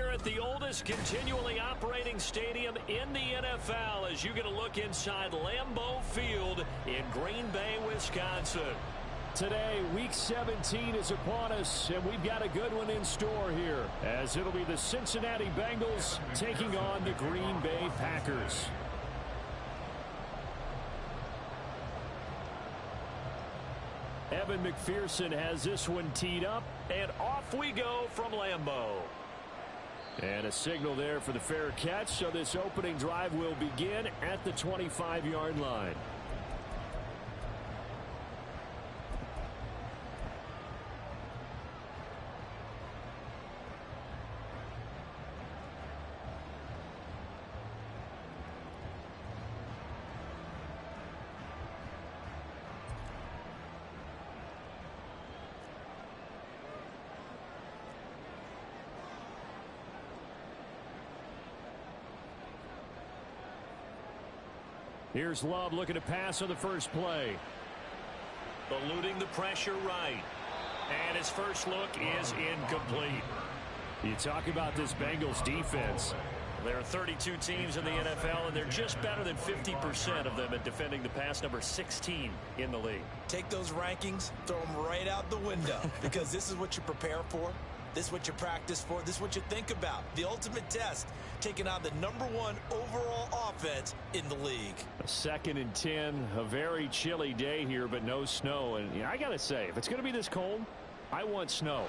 here at the oldest continually operating stadium in the NFL as you get a look inside Lambeau Field in Green Bay, Wisconsin. Today, Week 17 is upon us, and we've got a good one in store here, as it'll be the Cincinnati Bengals taking on the Green Bay Packers. Evan McPherson has this one teed up, and off we go from Lambeau. And a signal there for the fair catch, so this opening drive will begin at the 25-yard line. Here's Love looking to pass on the first play. Eluding the pressure right. And his first look is incomplete. You talk about this Bengals defense. There are 32 teams in the NFL, and they're just better than 50% of them at defending the pass, number 16 in the league. Take those rankings, throw them right out the window, because this is what you prepare for. This is what you practice for. This is what you think about. The ultimate test, taking on the #1 overall offense in the league. A 2nd and 10, a very chilly day here, but no snow. And I got to say, if it's going to be this cold, I want snow.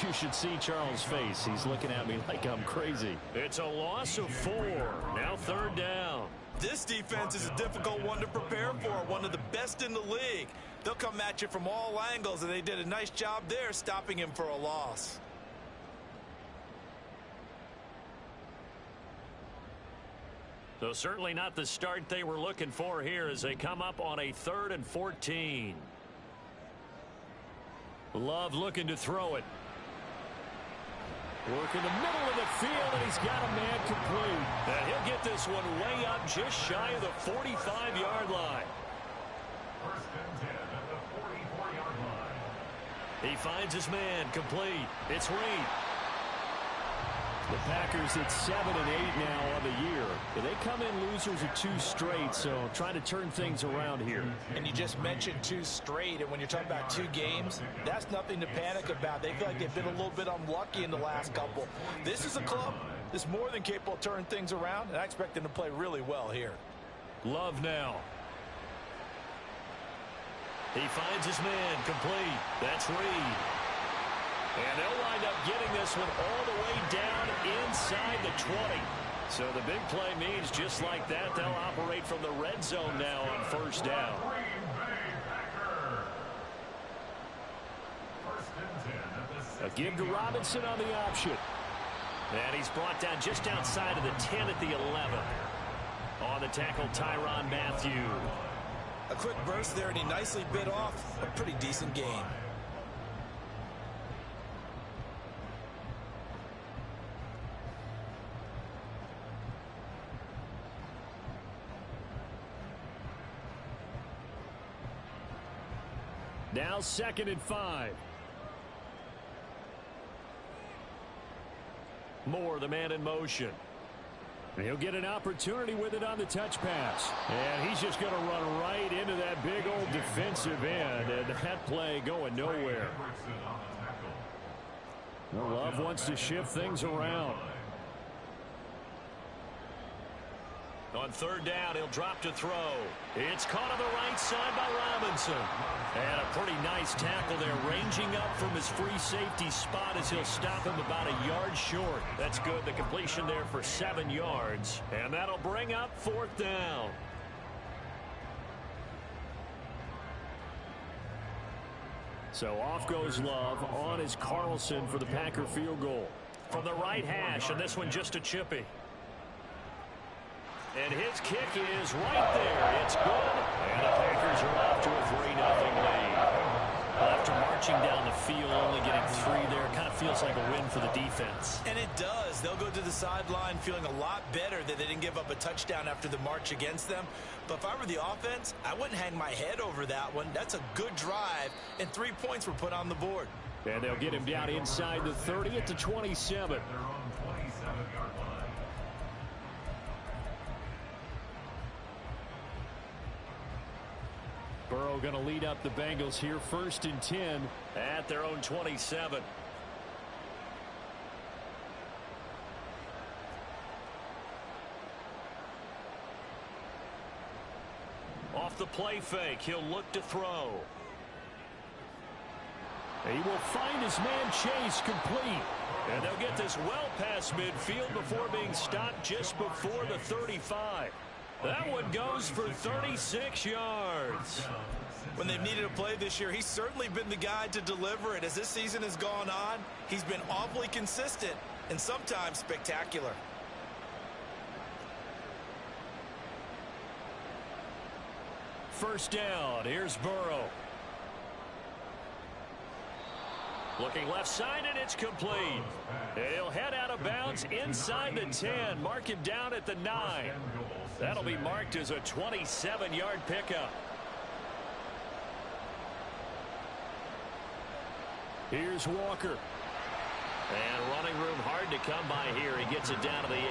You should see Charles' face. He's looking at me like I'm crazy. It's a loss of 4. Now 3rd down. This defense is a difficult one to prepare for, one of the best in the league. They'll come at you from all angles, and they did a nice job there stopping him for a loss. So certainly not the start they were looking for here as they come up on a 3rd and 14. Love looking to throw it. Work in the middle of the field, and he's got a man complete. And he'll get this one way up just shy of the 45-yard line. 1st and 10 at the 44-yard line. He finds his man complete. It's Reed. The Packers at 7 and 8 now on the year. They come in losers of 2 straight, so trying to turn things around here. And you just mentioned 2 straight, and when you're talking about 2 games, that's nothing to panic about. They feel like they've been a little bit unlucky in the last couple. This is a club that's more than capable of turning things around, and I expect them to play really well here. Love now. He finds his man complete. That's Reed. And they'll wind up getting this one all the way down inside the 20. So the big play means just like that, they'll operate from the red zone now on 1st down. A give to Robinson on the option. And he's brought down just outside of the 10 at the 11. On the tackle, Tyrann Mathieu. A quick burst there, and he nicely bit off a pretty decent gain. Now 2nd and 5. Moore, the man in motion. He'll get an opportunity with it on the touch pass. And he's just going to run right into that big old defensive end. And that play going nowhere. Love wants to shift things around. On 3rd down, he'll drop to throw. It's caught on the right side by Robinson. And a pretty nice tackle there, ranging up from his free safety spot as he'll stop him about a yard short. That's good. The completion there for 7 yards. And that'll bring up 4th down. So off goes Love. On is Carlson for the Packer field goal. From the right hash, and this one just a chippy. And his kick is right there. It's good. And the Packers are off to a 3-0 lead. After marching marching down the field, only getting 3 there. Kind of feels like a win for the defense. And it does. They'll go to the sideline feeling a lot better that they didn't give up a touchdown after the march against them. But if I were the offense, I wouldn't hang my head over that one. That's a good drive, and 3 points were put on the board. And they'll get him down inside the 30 at the 27. Their own 27-yard line. Burrow going to lead up the Bengals here, 1st and 10 at their own 27. Off the play fake, he'll look to throw. He will find his man Chase complete. And they'll get this well past midfield before being stopped just before the 35. That one goes for 36 yards. When they've needed a play this year, he's certainly been the guy to deliver it. As this season has gone on, he's been awfully consistent and sometimes spectacular. First down, here's Burrow. Looking left side, and it's complete. He'll head out of bounds inside the 10. Mark him down at the 9. That'll be marked as a 27-yard pickup. Here's Walker. And running room hard to come by here. He gets it down to the 8.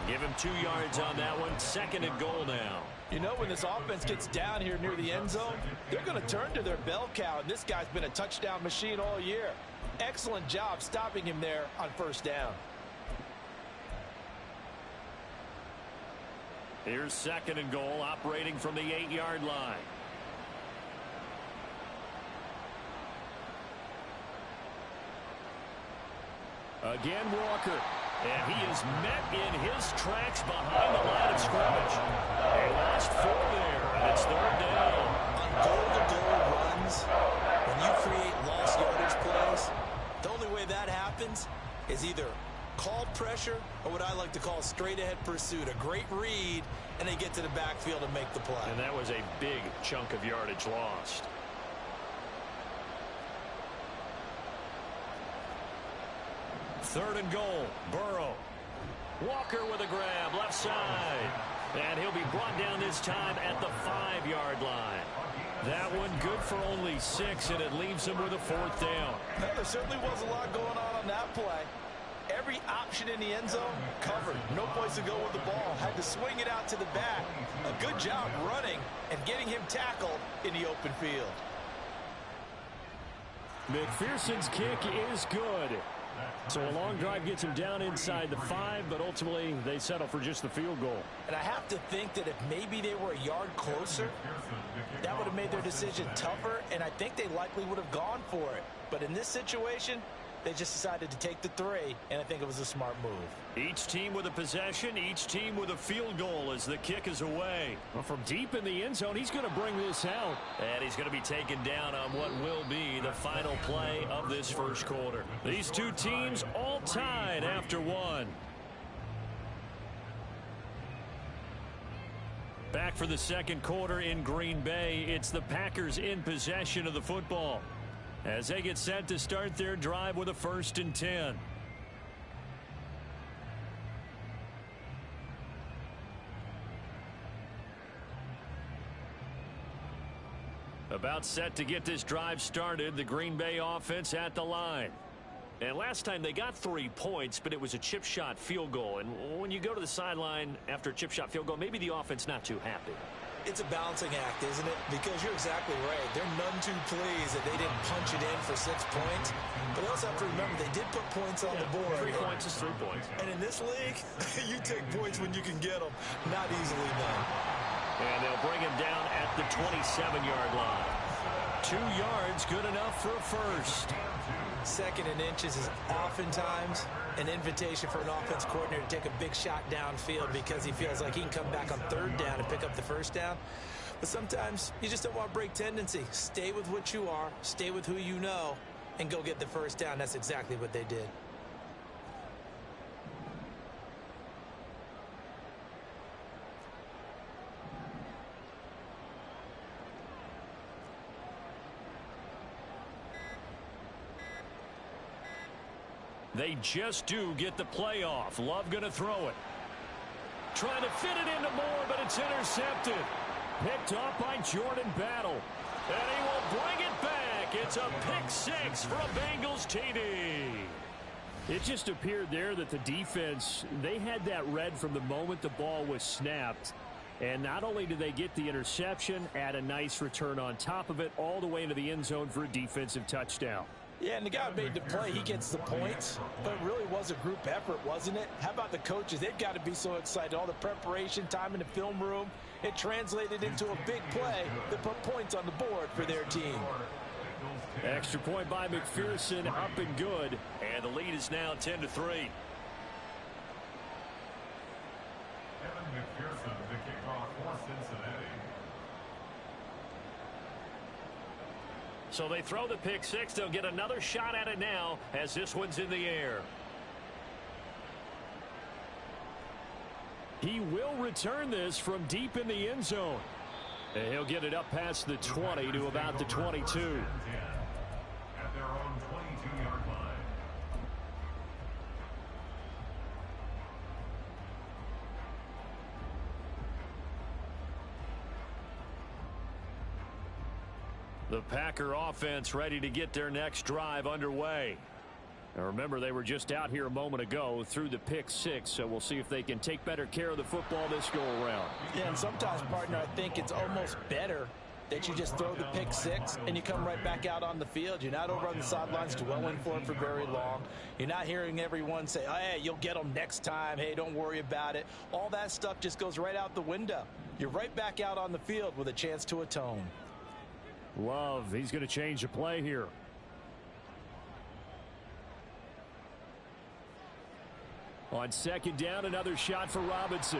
Give him 2 yards on that one. 2nd and goal now. You know, when this offense gets down here near the end zone, they're going to turn to their bell cow, and this guy's been a touchdown machine all year. Excellent job stopping him there on 1st down. Here's 2nd and goal, operating from the 8-yard line. Again, Walker. And he is met in his tracks behind the line of scrimmage. They lost 4 there, and it's 3rd down. On goal-to-goal runs, when you create lost yardage plays, the only way that happens is either called pressure or what I like to call straight-ahead pursuit. A great read, and they get to the backfield and make the play. And that was a big chunk of yardage lost. Third and goal, Burrow. Walker with a grab, left side. And he'll be brought down this time at the 5-yard line. That one good for only 6, and it leaves him with a 4th down. Well, there certainly was a lot going on that play. Every option in the end zone covered. No place to go with the ball. Had to swing it out to the back. A good job running and getting him tackled in the open field. McPherson's kick is good. So a long drive gets him down inside the 5, but ultimately they settle for just the field goal. And I have to think that if maybe they were a yard closer, that would have made their decision tougher, and I think they likely would have gone for it. But in this situation, they just decided to take the 3, and I think it was a smart move. Each team with a possession, each team with a field goal as the kick is away. Well, from deep in the end zone, he's going to bring this out. And he's going to be taken down on what will be the final play of this first quarter. These two teams all tied after 1. Back for the second quarter in Green Bay. It's the Packers in possession of the football as they get set to start their drive with a 1st and 10. About set to get this drive started, the Green Bay offense at the line. And last time they got 3 points, but it was a chip shot field goal. And when you go to the sideline after a chip shot field goal, maybe the offense not too happy. It's a balancing act, isn't it? Because you're exactly right. They're none too pleased that they didn't punch it in for 6 points. But they also have to remember they did put points on the board. 3 points is 3 points. And in this league, you take points when you can get them. Not easily done. And they'll bring him down at the 27-yard line. 2 yards, good enough for a first. 2nd and inches is oftentimes an invitation for an offense coordinator to take a big shot downfield because he feels like he can come back on 3rd down and pick up the 1st down. But sometimes you just don't want to break tendency. Stay with what you are, stay with who you know, and go get the 1st down. That's exactly what they did. They just do get the playoff. Love going to throw it. Trying to fit it into Moore, but it's intercepted. Picked off by Jordan Battle. And he will bring it back. It's a pick six for a Bengals TD. It just appeared there that the defense, they had that read from the moment the ball was snapped. And not only did they get the interception, add a nice return on top of it, all the way into the end zone for a defensive touchdown. Yeah, and the guy who made the play, he gets the points, but it really was a group effort, wasn't it? How about the coaches? They've got to be so excited. All the preparation, time in the film room, it translated into a big play that put points on the board for their team. Extra point by McPherson, up and good. And the lead is now 10-3. Evan McPherson, the kickoff for Cincinnati. So they throw the pick six. They'll get another shot at it now as this one's in the air. He will return this from deep in the end zone. And he'll get it up past the 20 to about the 22. At their own 22-yard line. The Packer offense ready to get their next drive underway. Now remember, they were just out here a moment ago through the pick six, so we'll see if they can take better care of the football this go around. Yeah, and sometimes, partner, I think it's almost better that you just throw the pick six and you come right back out on the field. You're not over on the sidelines dwelling for it for very long. You're not hearing everyone say, oh, hey, you'll get them next time. Hey, don't worry about it. All that stuff just goes right out the window. You're right back out on the field with a chance to atone. Love, he's going to change the play here. On second down, another shot for Robinson.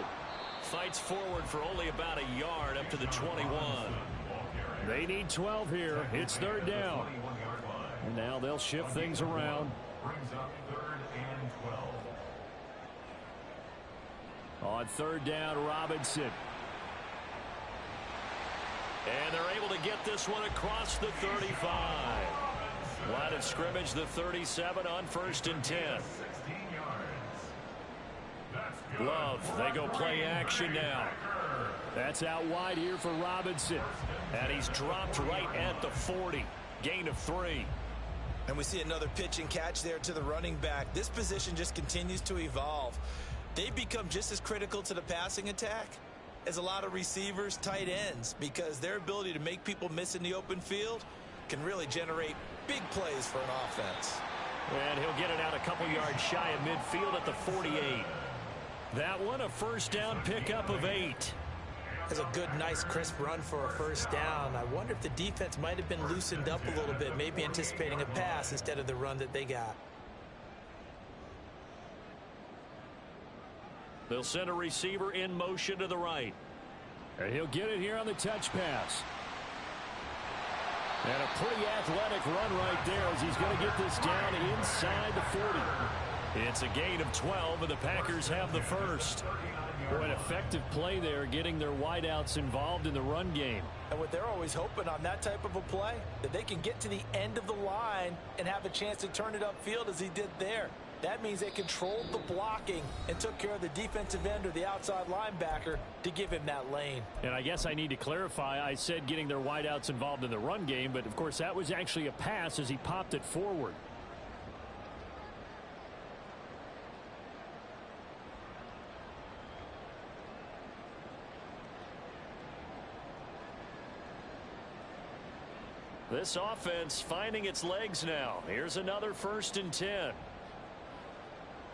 Fights forward for only about a yard up to the 21. They need 12 here. It's third down. And now they'll shift things around. Brings up 3rd and 12. On third down, Robinson. And they're able to get this one across the 35. Line of scrimmage, the 37 on 1st and 10. 16 yards. That's good. Love, they go play action now. That's out wide here for Robinson. And he's dropped right at the 40. Gain of 3. And we see another pitch and catch there to the running back. This position just continues to evolve. They become just as critical to the passing attack as a lot of receivers, tight ends, because their ability to make people miss in the open field can really generate big plays for an offense. And he'll get it out a couple yards shy of midfield at the 48. That one a first down pickup of 8. That's a good, nice, crisp run for a first down. I wonder if the defense might have been loosened up a little bit, maybe anticipating a pass instead of the run that they got. They'll send a receiver in motion to the right. And he'll get it here on the touch pass. And a pretty athletic run right there as he's going to get this down inside the 40. It's a gain of 12, and the Packers have the first. Boy, an effective play there, getting their wideouts involved in the run game. And what they're always hoping on that type of a play, that they can get to the end of the line and have a chance to turn it upfield as he did there. That means they controlled the blocking and took care of the defensive end or the outside linebacker to give him that lane. And I guess I need to clarify, I said getting their wideouts involved in the run game, but of course that was actually a pass as he popped it forward. This offense finding its legs now. Here's another 1st and 10.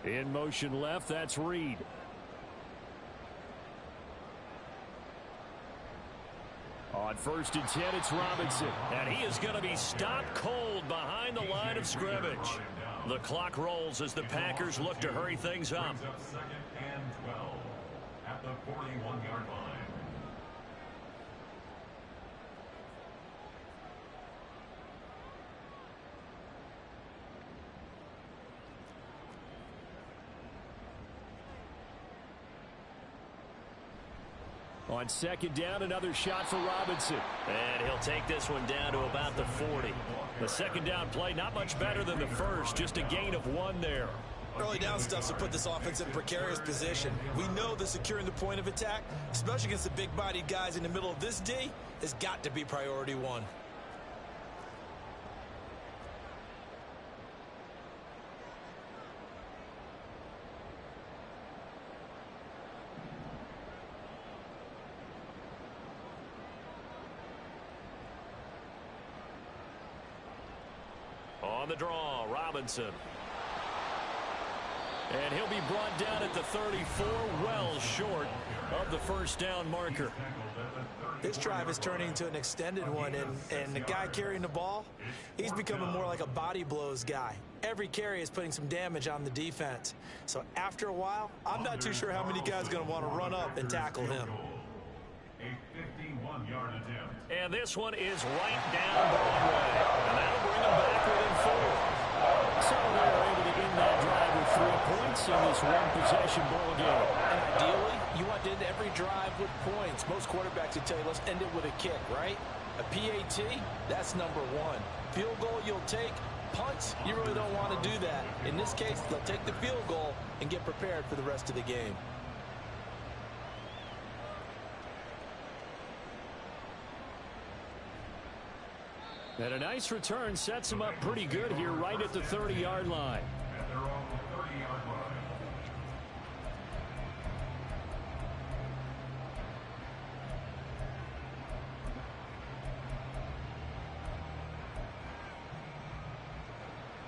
In motion left, that's Reed. On 1st and 10, it's Robinson. And he is going to be stopped cold behind the line of scrimmage. The clock rolls as the Packers look to hurry things up. Brings up 2nd and 12 at the 41-yard line. On second down, another shot for Robinson. And he'll take this one down to about the 40. The second down play, not much better than the first, just a gain of 1 there. Early down stuff to put this offense in a precarious position. We know that securing the point of attack, especially against the big-bodied guys in the middle of this D, has got to be priority 1. On the draw, Robinson. And he'll be brought down at the 34, well short of the first down marker. This drive is turning into an extended one, and the guy carrying the ball, he's becoming more like a body blows guy. Every carry is putting some damage on the defense. So after a while, I'm not too sure how many guys are going to want to run up and tackle him. A 51-yard attempt. And this one is right down Broadway. And that'll bring them back within 4. So they're able to end that drive with 3 points in this one-possession ball game. And ideally, you want to end every drive with points. Most quarterbacks would tell you, let's end it with a kick, right? A PAT, that's number 1. Field goal you'll take. Punts, you really don't want to do that. In this case, they'll take the field goal and get prepared for the rest of the game. And a nice return sets him up pretty good here right at the 30-yard line. And they're on the 30-yard line.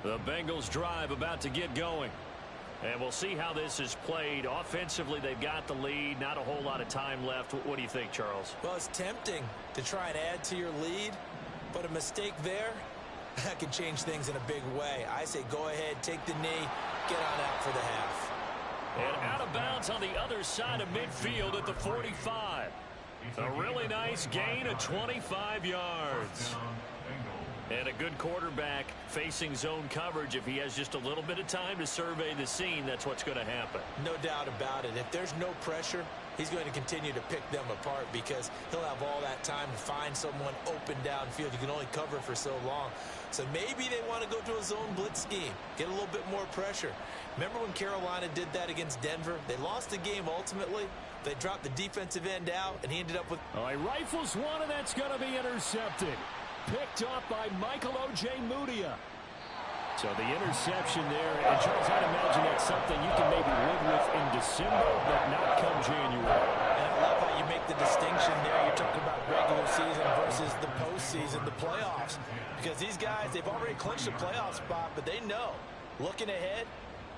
The Bengals drive about to get going. And we'll see how this is played. Offensively, they've got the lead. Not a whole lot of time left. What do you think, Charles? Well, it's tempting to try and add to your lead, but a mistake there, that could change things in a big way. I say go ahead, take the knee, get on out for the half. And out of bounds on the other side of midfield at the 45. A really nice gain of 25 yards. And a good quarterback facing zone coverage. If he has just a little bit of time to survey the scene, that's what's going to happen. No doubt about it. If there's no pressure, he's going to continue to pick them apart because he'll have all that time to find someone open downfield. You can only cover for so long. So maybe they want to go to a zone blitz scheme, get a little bit more pressure. Remember when Carolina did that against Denver? They lost the game ultimately. They dropped the defensive end out, and he ended up with... All right, rifles one, and that's going to be intercepted. Picked up by Michael O.J. Mudia. So the interception there, and Charles, I'd imagine that's something you can maybe live with in December, but not come January. And I love how you make the distinction there. You're talking about regular season versus the postseason, the playoffs. Because these guys, they've already clinched a playoff spot, but they know, looking ahead,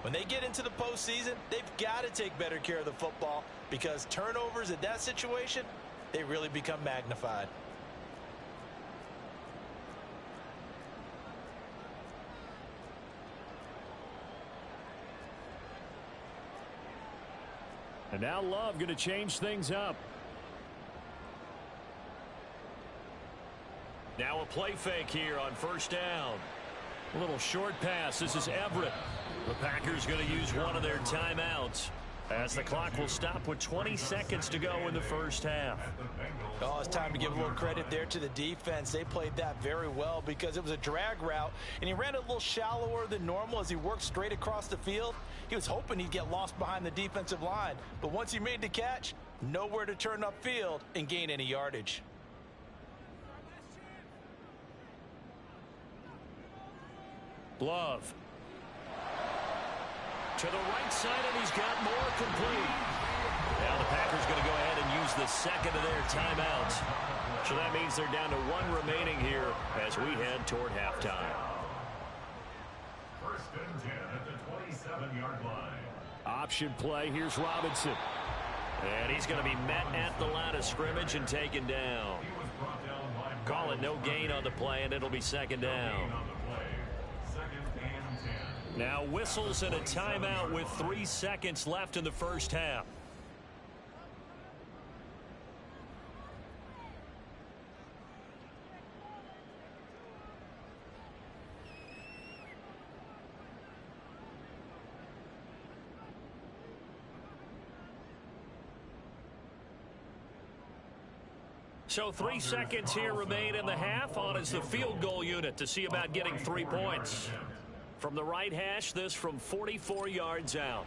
when they get into the postseason, they've got to take better care of the football because turnovers in that situation, they really become magnified. And now Love going to change things up. Now a play fake here on first down. A little short pass. This is Everett. The Packers going to use one of their timeouts as the clock will stop with 20 seconds to go in the first half. Oh, it's time to give a little credit there to the defense. They played that very well because it was a drag route, and he ran a little shallower than normal as he worked straight across the field. He was hoping he'd get lost behind the defensive line, but once he made the catch, nowhere to turn upfield and gain any yardage. Love. To the right side, and he's got more complete. Now the Packers going to go ahead and use the second of their timeouts. So that means they're down to one remaining here as we head toward halftime. First and 10 at the 27-yard line. Option play. Here's Robinson. And he's going to be met at the line of scrimmage and taken down. He was brought down by Call it no gain on the play, and it'll be second down. on the play. Second and 10. Now whistles and a timeout with 3 seconds left in the first half. So 3 seconds here remain in the half. On is the field goal unit to see about getting 3 points. From the right hash, this from 44 yards out.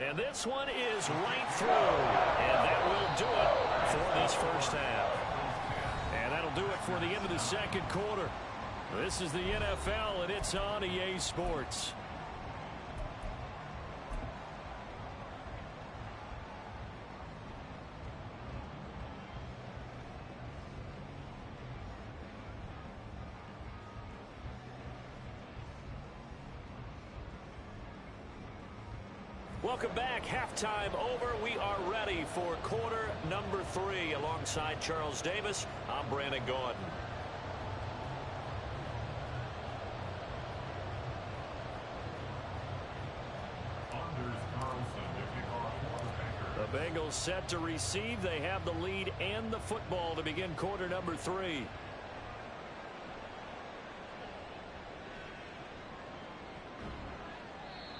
And this one is right through. And that will do it for this first half. And that'll do it for the end of the second quarter. This is the NFL, and it's on EA Sports. Welcome back. Halftime over. We are ready for quarter number 3. Alongside Charles Davis, I'm Brandon Gordon. The Bengals set to receive. They have the lead and the football to begin quarter number 3.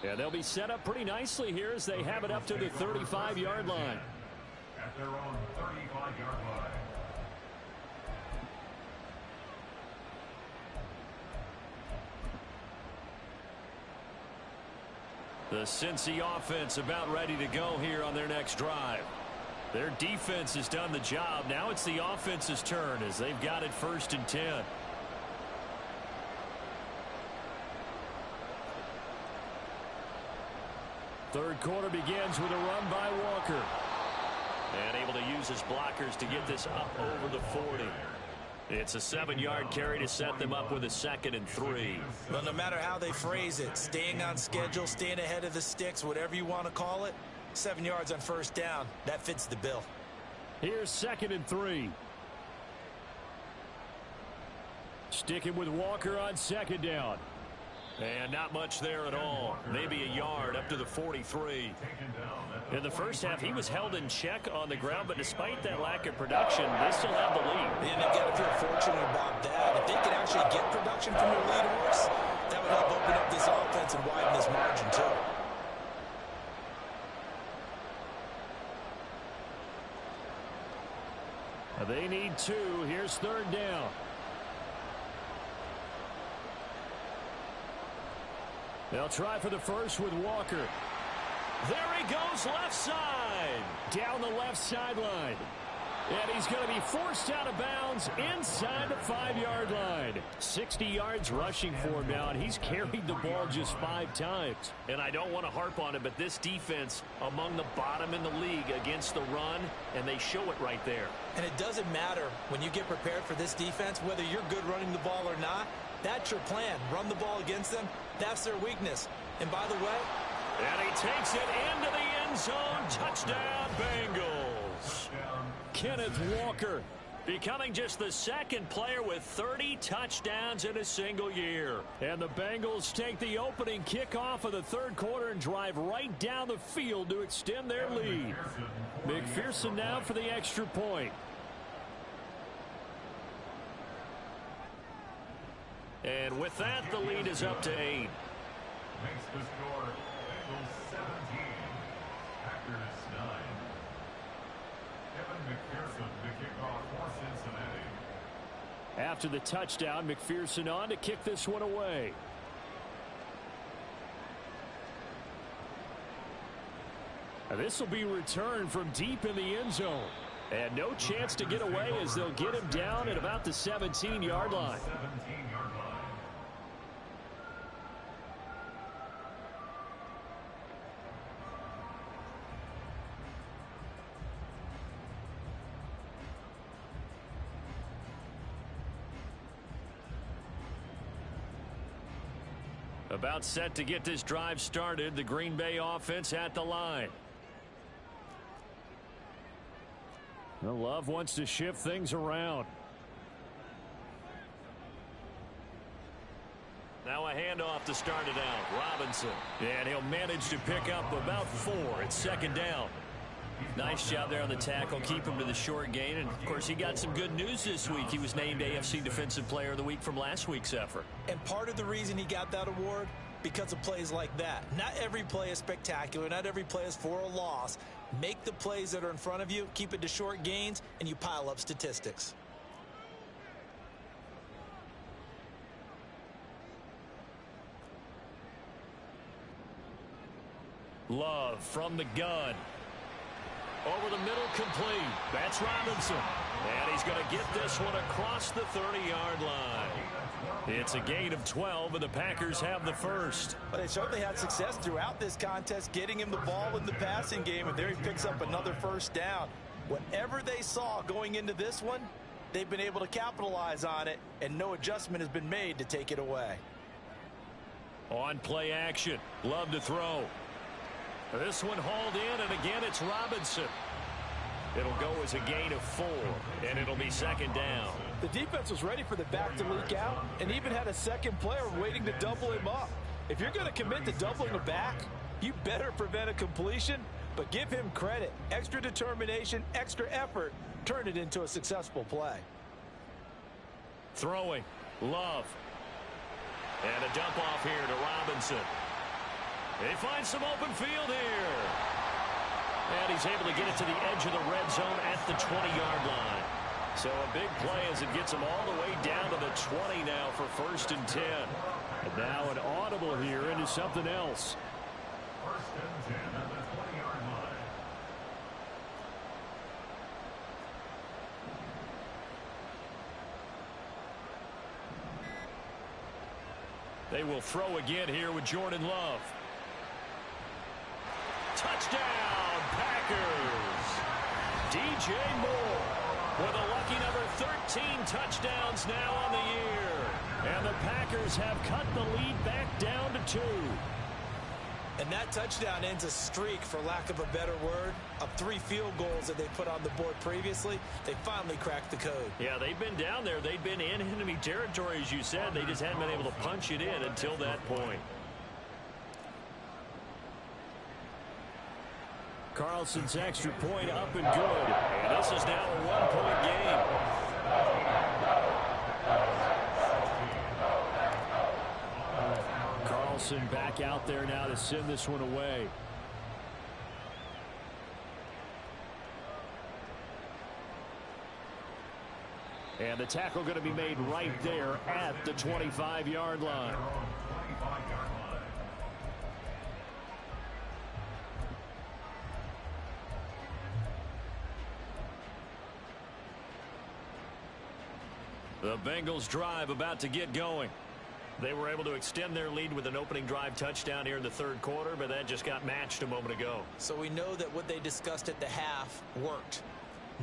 Yeah, they'll be set up pretty nicely here as they have it up to the 35-yard line. At their own 35-yard line. The Cincy offense about ready to go here on their next drive. Their defense has done the job. Now it's the offense's turn as they've got it 1st and 10. Third quarter begins with a run by Walker. And able to use his blockers to get this up over the 40. It's a 7-yard carry to set them up with a 2nd and 3. Well, no matter how they phrase it, staying on schedule, staying ahead of the sticks, whatever you want to call it, 7 yards on 1st down, that fits the bill. Here's 2nd and 3. Sticking with Walker on 2nd down. And not much there at all. Maybe a yard up to the 43. In the first half, he was held in check on the ground, but despite that lack of production, they still have the lead. And they've got to feel fortunate about that. If they can actually get production from their lead horse, that would help open up this offense and widen this margin, too. They need 2. Here's 3rd down. They'll try for the first with Walker. There he goes, left side. Down the left sideline. And he's going to be forced out of bounds inside the 5-yard line. 60 yards rushing for him now, and he's carried the ball just 5 times. And I don't want to harp on it, but this defense among the bottom in the league against the run, and they show it right there. And it doesn't matter when you get prepared for this defense, whether you're good running the ball or not. That's your plan. Run the ball against them. That's their weakness. And by the way, and he takes it into the end zone. Touchdown, Bengals. Kenneth Walker becoming just the 2nd player with 30 touchdowns in a single year. And the Bengals take the opening kickoff of the 3rd quarter and drive right down the field to extend their lead. McPherson now for the extra point. And with that, the lead is up to 8. Makes the score Bengals 17, Packers 9. Evan McPherson to kick off for Cincinnati. After the touchdown, McPherson on to kick this one away. And this will be returned from deep in the end zone. And no chance to get away as they'll get him down at about the 17-yard line. 17-yard line. About set to get this drive started. The Green Bay offense at the line. Well, Love wants to shift things around. Now a handoff to start it out. Robinson. And he'll manage to pick up about 4. It's 2nd down. Nice job there on the tackle. Keep him to the short gain. And, of course, he got some good news this week. He was named AFC Defensive Player of the Week from last week's effort. And part of the reason he got that award, because of plays like that. Not every play is spectacular. Not every play is for a loss. Make the plays that are in front of you, keep it to short gains, and you pile up statistics. Love from the gun. Over the middle, complete. That's Robinson. And he's going to get this one across the 30-yard line. It's a gain of 12, and the Packers have the first. But they certainly had success throughout this contest, getting him the ball in the passing game, and there he picks up another first down. Whatever they saw going into this one, they've been able to capitalize on it, and no adjustment has been made to take it away. On play action, Love to throw. This one hauled in, and again it's Robinson. It'll go as a gain of 4, and it'll be second down. The defense was ready for the back to leak out and even had a second player waiting to double him up. If you're going to commit to doubling a back, you better prevent a completion, but give him credit. Extra determination, extra effort, turn it into a successful play. Throwing, Love. And a dump off here to Robinson. They find some open field here. And he's able to get it to the edge of the red zone at the 20-yard line. So a big play as it gets him all the way down to the 20 now for 1st and 10. And now an audible here into something else. 1st and 10 at the 20-yard line. They will throw again here with Jordan Love. Touchdown, Packers. DJ Moore with a lucky number 13 touchdowns now on the year. And the Packers have cut the lead back down to 2. And that touchdown ends a streak, for lack of a better word, of 3 field goals that they put on the board previously. They finally cracked the code. Yeah, they've been down there. They've been in enemy territory, as you said. They just hadn't been able to punch it in until that point. Carlson's extra point up and good. And this is now a 1-point game. Carlson back out there now to send this one away. And the tackle going to be made right there at the 25-yard line. The Bengals drive about to get going. They were able to extend their lead with an opening drive touchdown here in the 3rd quarter, but that just got matched a moment ago. So we know that what they discussed at the half worked.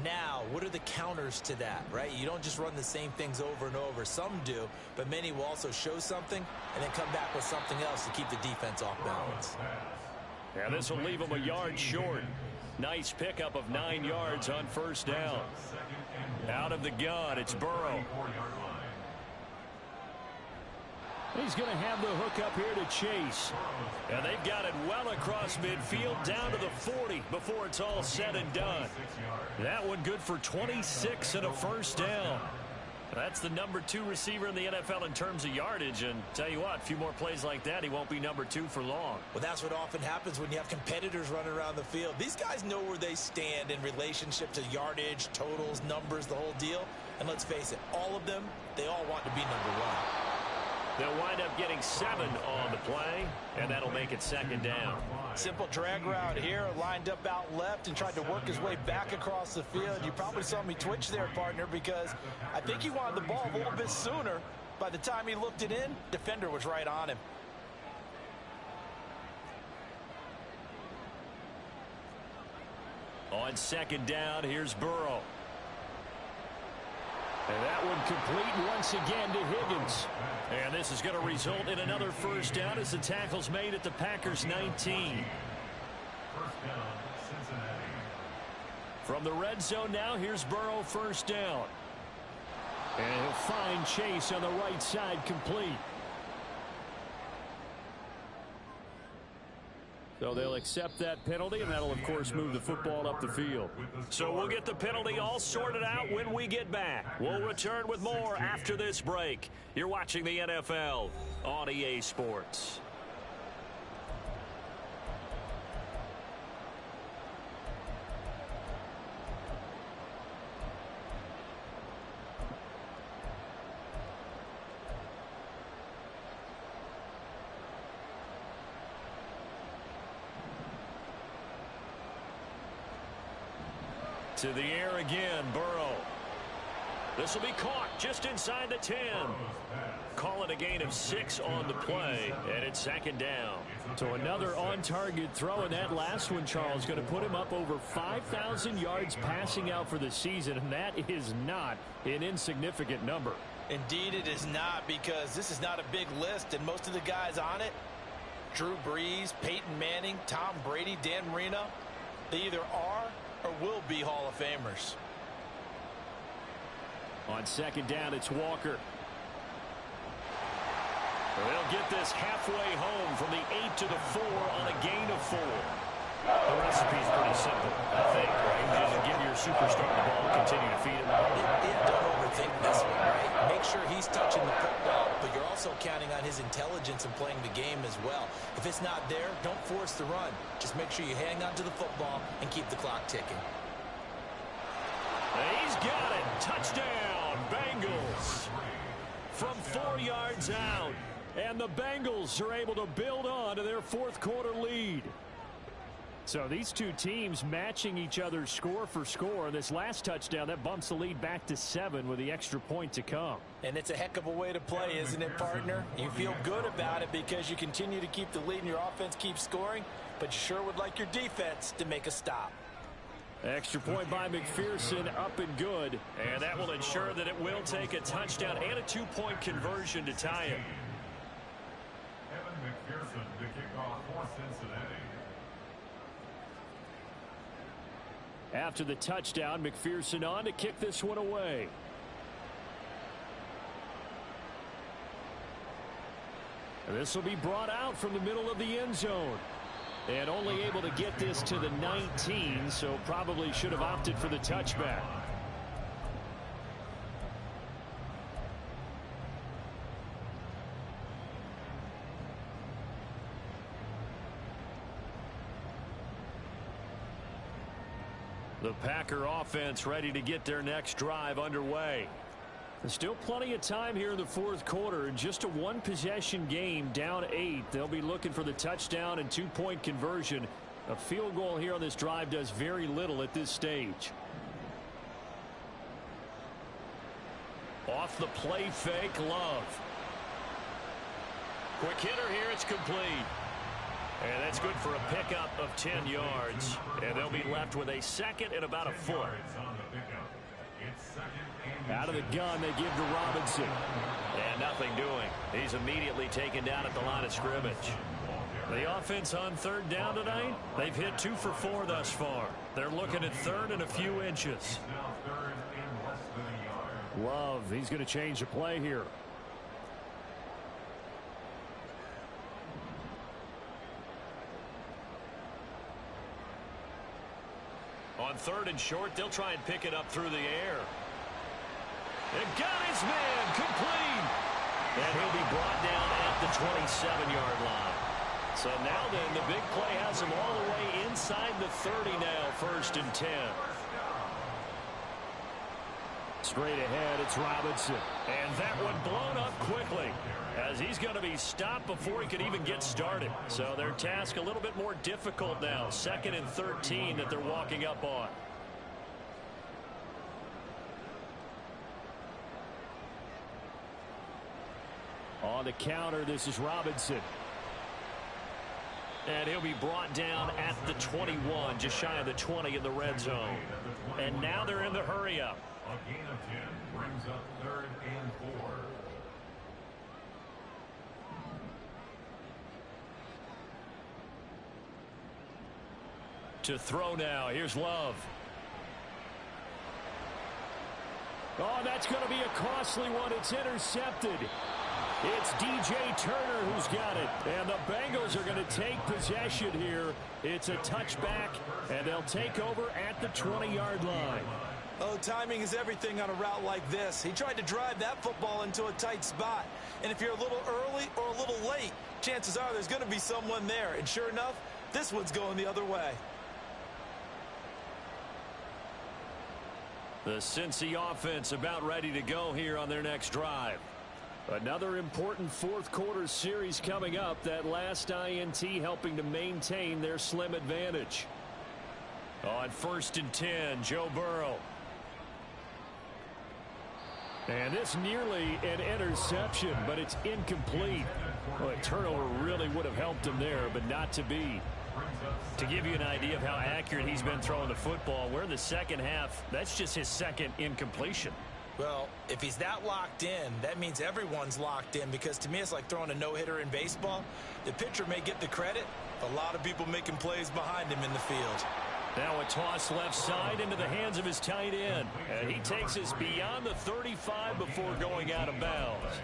Now, what are the counters to that, right? You don't just run the same things over and over. Some do, but many will also show something and then come back with something else to keep the defense off balance. And this will leave them a yard short. Nice pickup of 9 yards on 1st down. Out of the gun, it's Burrow. He's going to have the hook up here to Chase. And they've got it well across midfield down to the 40 before it's all said and done. That one good for 26 and a 1st down. That's the number 2 receiver in the NFL in terms of yardage. And tell you what, a few more plays like that, he won't be number 2 for long. Well, that's what often happens when you have competitors running around the field. These guys know where they stand in relationship to yardage, totals, numbers, the whole deal. And let's face it, all of them, they all want to be number 1. They'll wind up getting 7 on the play, and that'll make it 2nd down. Simple drag route here, lined up out left and tried to work his way back across the field. You probably saw me twitch there, partner, because I think he wanted the ball a little bit sooner. By the time he looked it in, defender was right on him. On 2nd down, here's Burrow. And that one complete once again to Higgins. And this is going to result in another 1st down as the tackle's made at the Packers 19. 1st down, Cincinnati. From the red zone now, here's Burrow, 1st down. And he'll find Chase on the right side, complete. So they'll accept that penalty, and that'll, of course, move the football up the field. So we'll get the penalty all sorted out when we get back. We'll return with more after this break. You're watching the NFL on EA Sports. To the air again, Burrow. This will be caught just inside the 10. Call it a gain of 6 on the play, and it's second down. So another on-target throw, and that last one, Charles, going to put him up over 5,000 yards passing out for the season, and that is not an insignificant number. Indeed it is not, because this is not a big list, and most of the guys on it, Drew Brees, Peyton Manning, Tom Brady, Dan Marino, they either are or will be Hall of Famers. On second down, it's Walker. They'll get this halfway home from the 8 to the 4 on a gain of 4. The recipe is pretty simple, I think, right? Just give your superstar the ball and continue to feed him. Don't overthink this one, right? Make sure he's touching the football, but you're also counting on his intelligence in playing the game as well. If it's not there, don't force the run. Just make sure you hang on to the football and keep the clock ticking. He's got it. Touchdown, Bengals. From 4 yards out. And the Bengals are able to build on to their fourth quarter lead. So these two teams matching each other's score for score. This last touchdown, that bumps the lead back to 7 with the extra point to come. And it's a heck of a way to play, isn't it, partner? You feel good about it because you continue to keep the lead and your offense keeps scoring, but you sure would like your defense to make a stop. Extra point by McPherson, up and good. And that will ensure that it will take a touchdown and a 2-point conversion to tie it. McPherson to kick off for Cincinnati. After the touchdown, McPherson on to kick this one away. This will be brought out from the middle of the end zone. And only able to get this to the 19, so probably should have opted for the touchback. The Packer offense ready to get their next drive underway. There's still plenty of time here in the fourth quarter. In just a one-possession game, down 8. They'll be looking for the touchdown and 2-point conversion. A field goal here on this drive does very little at this stage. Off the play fake, Love. Quick hitter here, it's complete. And that's good for a pickup of 10 yards. And they'll be left with a second and about a foot. Out of the gun, they give to Robinson. And nothing doing. He's immediately taken down at the line of scrimmage. The offense on third down tonight, they've hit 2 for 4 thus far. They're looking at third and a few inches. Love, he's going to change the play here. On third and short, they'll try and pick it up through the air. And got his man complete. And he'll be brought down at the 27-yard line. So now then, the big play has him all the way inside the 30 now, 1st and 10. Straight ahead, it's Robinson. And that one blown up quickly, as he's going to be stopped before he could even get started. So their task a little bit more difficult now. 2nd and 13 that they're walking up on. On the counter, this is Robinson. And he'll be brought down at the 21, just shy of the 20 in the red zone. And now they're in the hurry-up. A gain of 10 brings up 3rd and 4. To throw now, here's Love. Oh, that's going to be a costly one. It's intercepted. It's DJ Turner who's got it. And the Bengals are going to take possession here. It's a touchback, and they'll take over at the 20-yard line. Oh, timing is everything on a route like this. He tried to drive that football into a tight spot. And if you're a little early or a little late, chances are there's going to be someone there. And sure enough, this one's going the other way. The Cincy offense about ready to go here on their next drive. Another important fourth quarter series coming up. That last INT helping to maintain their slim advantage. On 1st and 10, Joe Burrow. And this nearly an interception, but it's incomplete. Well, a turnover really would have helped him there, but not to be. To give you an idea of how accurate he's been throwing the football, we're in the second half. That's just his second incompletion. Well, if he's that locked in, that means everyone's locked in, because to me it's like throwing a no-hitter in baseball. The pitcher may get the credit, but a lot of people making plays behind him in the field. Now a toss left side into the hands of his tight end. And he takes us beyond the 35 before going out of bounds.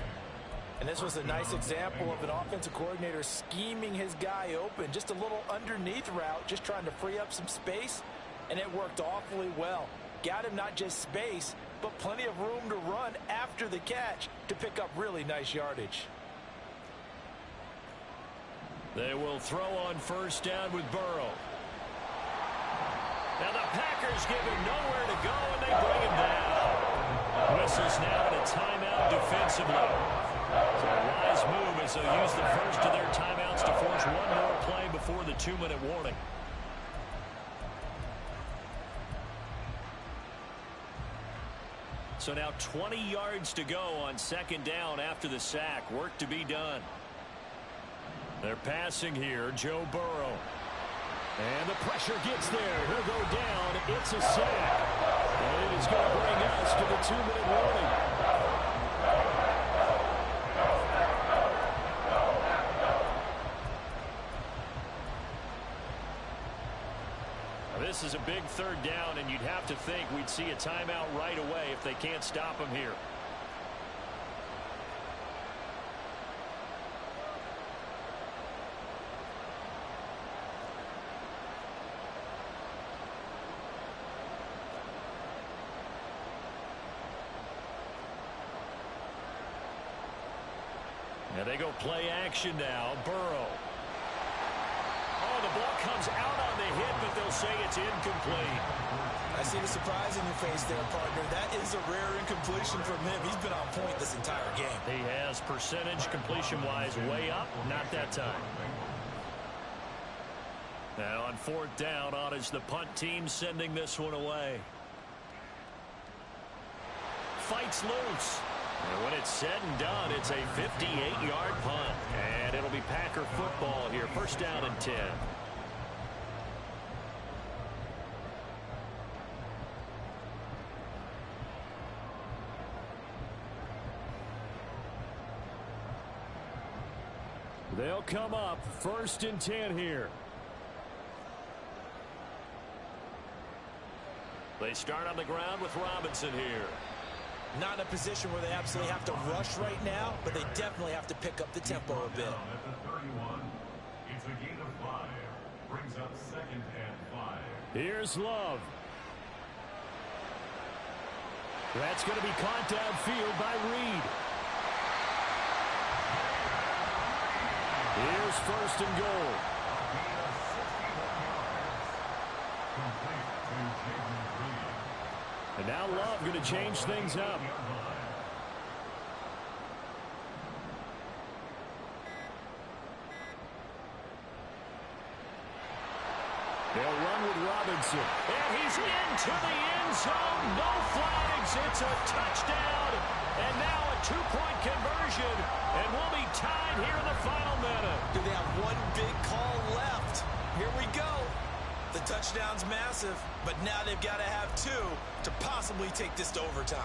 And this was a nice example of an offensive coordinator scheming his guy open. Just a little underneath route, just trying to free up some space. And it worked awfully well. Got him not just space, but plenty of room to run after the catch to pick up really nice yardage. They will throw on 1st down with Burrow. Now the Packers give him nowhere to go, and they bring him down. Whistles now at a timeout defensively. So a wise move as they'll use the first of their timeouts to force one more play before the 2-minute warning. So now 20 yards to go on 2nd down after the sack. Work to be done. They're passing here, Joe Burrow. And the pressure gets there. He'll go down. It's a sack. And it is going to bring us to the 2-minute warning. This is a big 3rd down, and you'd have to think we'd see a timeout right away if they can't stop him here. And they go play action now. Burrow. Oh, the ball comes out on the hit, but they'll say it's incomplete. I see the surprise in your face there, partner. That is a rare incompletion from him. He's been on point this entire game. He has percentage completion-wise way up. Not that time. Now on 4th down, on is the punt team sending this one away. Fights loose. And when it's said and done, it's a 58-yard punt. And it'll be Packer football here. 1st down and 10. They'll come up 1st and 10 here. They start on the ground with Robinson here. Not in a position where they absolutely have to rush right now, but they definitely have to pick up the tempo a bit. At the 31, it's a gain of 5. Brings up 2nd and 5. Here's Love. That's going to be caught downfield by Reed. Here's 1st and goal. And now Love going to change things up. They'll run with Robinson. And he's into the end zone. No flags. It's a touchdown. And now a 2-point conversion. And we'll be tied here in the final minute. Do they have one big call left? Here we go. The touchdown's massive, but now they've got to have 2 to possibly take this to overtime.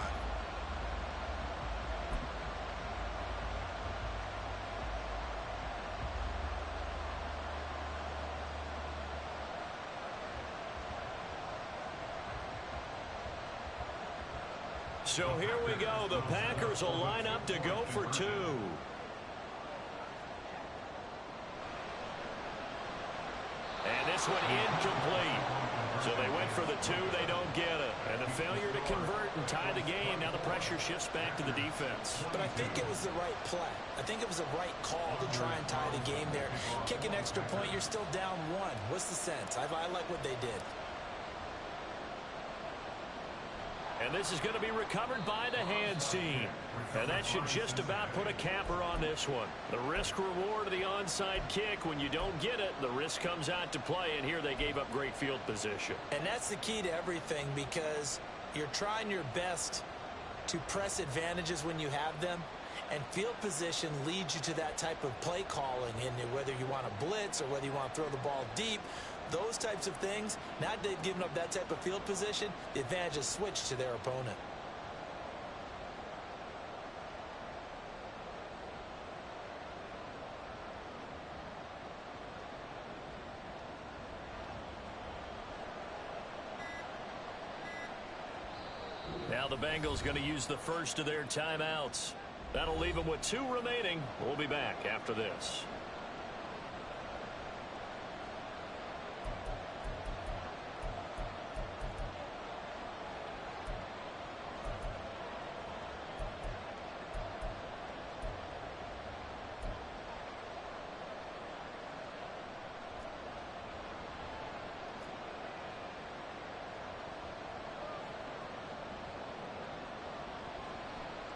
So here we go. The Packers will line up to go for 2. And this one incomplete. So they went for the 2. They don't get it. And the failure to convert and tie the game. Now the pressure shifts back to the defense. But I think it was the right play. I think it was the right call to try and tie the game there. Kick an extra point, you're still down 1. What's the sense? I like what they did. And this is going to be recovered by the hands team. And that should just about put a capper on this one. The risk reward of the onside kick. When you don't get it, the risk comes out to play. And here they gave up great field position. And that's the key to everything, because you're trying your best to press advantages when you have them. And field position leads you to that type of play calling, and whether you want to blitz or whether you want to throw the ball deep, those types of things. Now that they've given up that type of field position, the advantage is switched to their opponent. Now the Bengals going to use the first of their timeouts. That'll leave them with 2 remaining. We'll be back after this.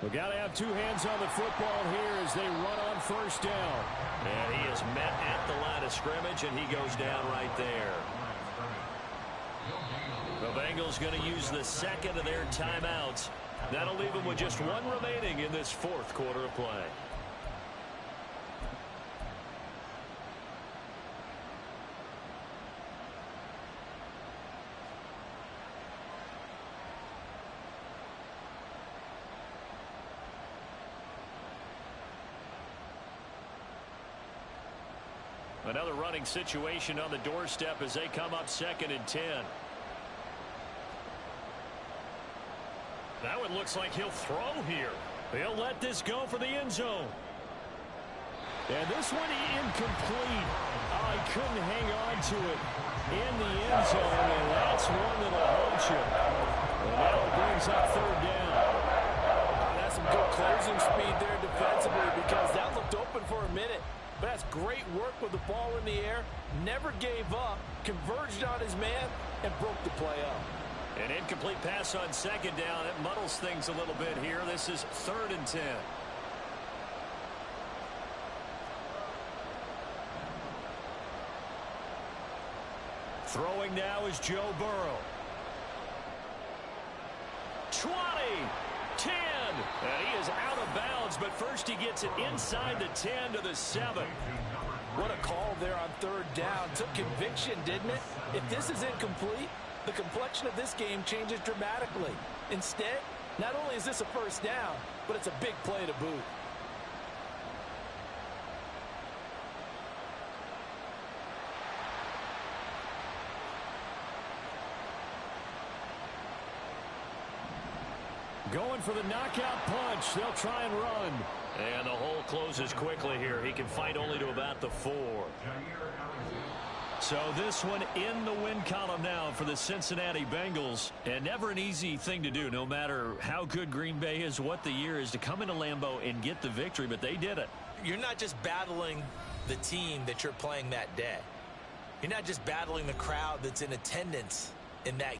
We've got to have 2 hands on the football here as they run on first down. And he is met at the line of scrimmage, and he goes down right there. The Bengals going to use the second of their timeouts. That'll leave them with just 1 remaining in this 4th quarter of play. Another running situation on the doorstep as they come up 2nd and 10. That one looks like he'll throw here. He'll let this go for the end zone. And this one incomplete. Oh, he couldn't hang on to it in the end zone, and that's one that'll haunt you. And now it brings up 3rd down. That's some good closing speed there defensively, because that looked open for a minute. But that's great work with the ball in the air. Never gave up, converged on his man, and broke the play up. An incomplete pass on 2nd down. It muddles things a little bit here. This is 3rd and 10. Throwing now is Joe Burrow. 20, 10, and he is out of bounds, but first he gets it inside the 10 to the 7. What a call there on 3rd down. Took conviction, didn't it? If this is incomplete, the complexion of this game changes dramatically. Instead, not only is this a 1st down, but it's a big play to boot. Going for the knockout punch. They'll try and run. And the hole closes quickly here. He can fight only to about the 4. So this one in the win column now for the Cincinnati Bengals. And never an easy thing to do, no matter how good Green Bay is, what the year is, to come into Lambeau and get the victory, but they did it. You're not just battling the team that you're playing that day. You're not just battling the crowd that's in attendance in that